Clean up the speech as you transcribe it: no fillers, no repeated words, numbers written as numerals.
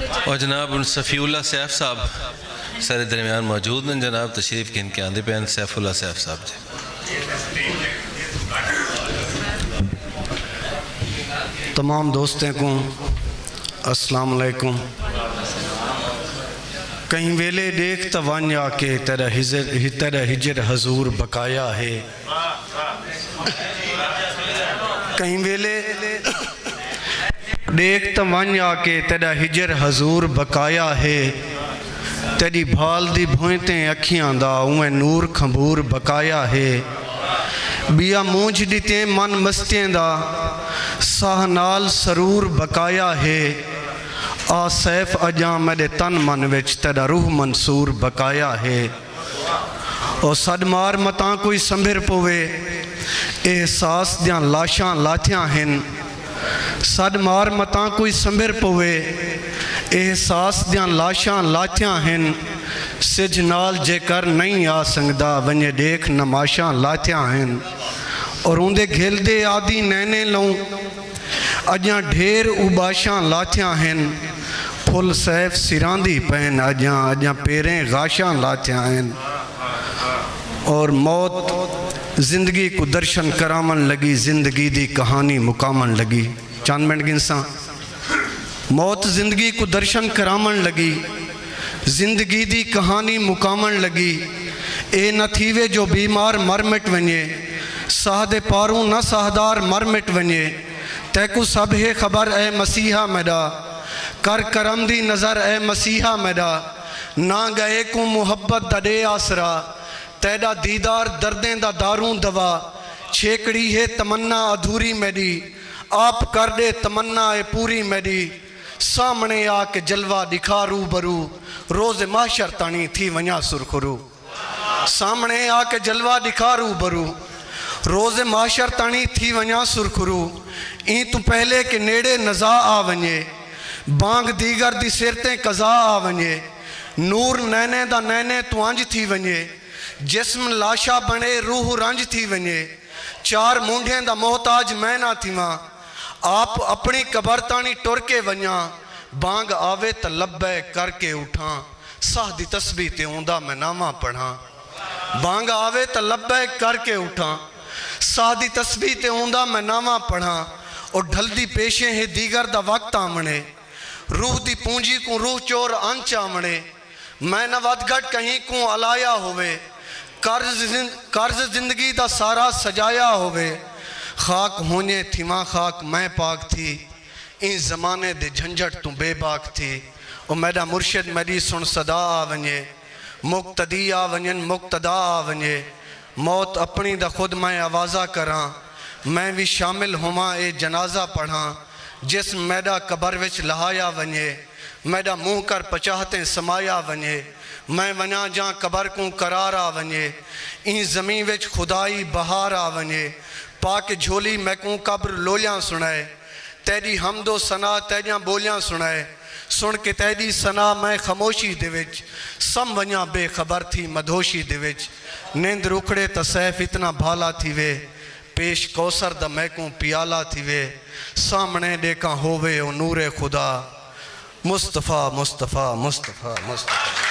और जनाब सफ़ीउल्लाह सैफ साहब सारे दरमियान मौजूद हैं। जनाब तशरीफ़ गिन के आंदे पे सैफुल्लाह सैफ साहब जी। तमाम दोस्तों को अस्सलाम वालेकुम। कहीं वेले देख तो वन आके तेरा हिजर हजूर बकाया है। कहीं वेले देख तो वन आके तेरा हिजर हजूर बकाया है। तेरी भाल दी भोंते अखियां दा उए नूर खंबूर बकाया है। बिया मूंझ दिते मन मस्तियां दा साह नाल सरूर बकाया है। आ सैफ अजा मेरे तन मन विच तेरा रूह मंसूर बकाया है। और सदमार मता कोई संभिर पवे एहसास दियां लाशां लाथियां हैं। सदमार मता कोई संभिर पवे एहसास दियां लाशां लाथियां हैं। सिज नाल जेकर नहीं आ संगदा वने देख नमाशां लाथियां हैं। और उंदे घिलदे आदि नैने लऊं अजा ढेर उबाशां लाथियां हैं। फुल सैफ सिरांदी पैन अजा पेरें गाशां लाथियां हैं। और मौत जिंदगी को दर्शन करावन लगी, जिंदगी दी कहानी मुकामन लगी। चंद मिनट गिनसा। मौत जिंदगी को दर्शन करावन लगी, जिंदगी दी कहानी मुकामन लगी। ए न थीवे जो बीमार मर मिट वने, साह दे पारूं न साहदार मर मिट वने। तैकू सब है खबर ए मसीहा मेरा, कर करम दी नज़र ए मसीहा मेरा। ना गए को मुहब्बत दे आसरा, तेरा दीदार दर्दें दा दारूं दवा। छेकड़ी है तमन्ना अधूरी मेरी, आप कर दे तमन्ना ए पूरी मेरी। सामने आके जलवा दिखा रूबरू, रोज़ माशर तानी थी वञा सुरखरू। सामने आके जलवा दिखा रूबरू, रोज़ माशर तानी थी वञा सुरखरू। ई तू पहले के नेड़े नज़ा आ वञे, बांग दीगर दी सिर ते कज़ा आ वञे। नूर नैने दा नैने तू अंज थी वञे, जिस्म लाशा बने रूह रंज थी वञे। चार मूंढे दा मोहताज मैं ना थीवा, आप अपनी कबर तानी टुर के वञा। बांग आवे त लब्बे करके उठा, साह दी तस्बीह ते औंदा मैं नामा पढ़ा। बांग आवे त लब्बे करके उठा, साह दी तस्बीह ते औंदा मैं नामा पढ़ा। और ढलदी पेशे है दीगर दा वक्त आमने, रूह दी पूंजी को रूह चोर अंच आमने। मैं न वदघट कहीं को अलाया होवे, कर्ज जिंदगी दा सारा सजाया होवे। खाक होने थीवा खाक मैं पाक थी, इन ज़माने दे झंझट तू बेबाक थी। और मेरा मुर्शिद मेरी सुन सदा आ वञे, मुक्तदी आ वञन मुक्तदा आ वञे। मौत अपनी दा खुद मैं आवाज़ा करां, मैं भी शामिल होवां ए जनाजा पढ़ां। जिस मैडा कबर विच लहाया वञे, मैडा मुँह कर पचाहते समाया वञे। मैं वञा जा कबर को करार आ वञे, इन ज़मीन विच खुदाई बहार आ वञे। पाक झोली मैं को कब्र लोलियां सुनाए, तेरी हमदो सना तेरियां बोलियां सुनाए। सुन के तेरी सना मैं खामोशी दे विच, सम वञा बेखबर थी मधोशी दे विच। नींद रुखड़े त सैफ इतना भाला थी वे, पेश कौसर द मैं को पियाला थी वे। सामने देखा होवे ओ नूरे खुदा, मुस्तफ़ा मुस्तफ़ा मुस्तफ़ा मुस्तफ़ा।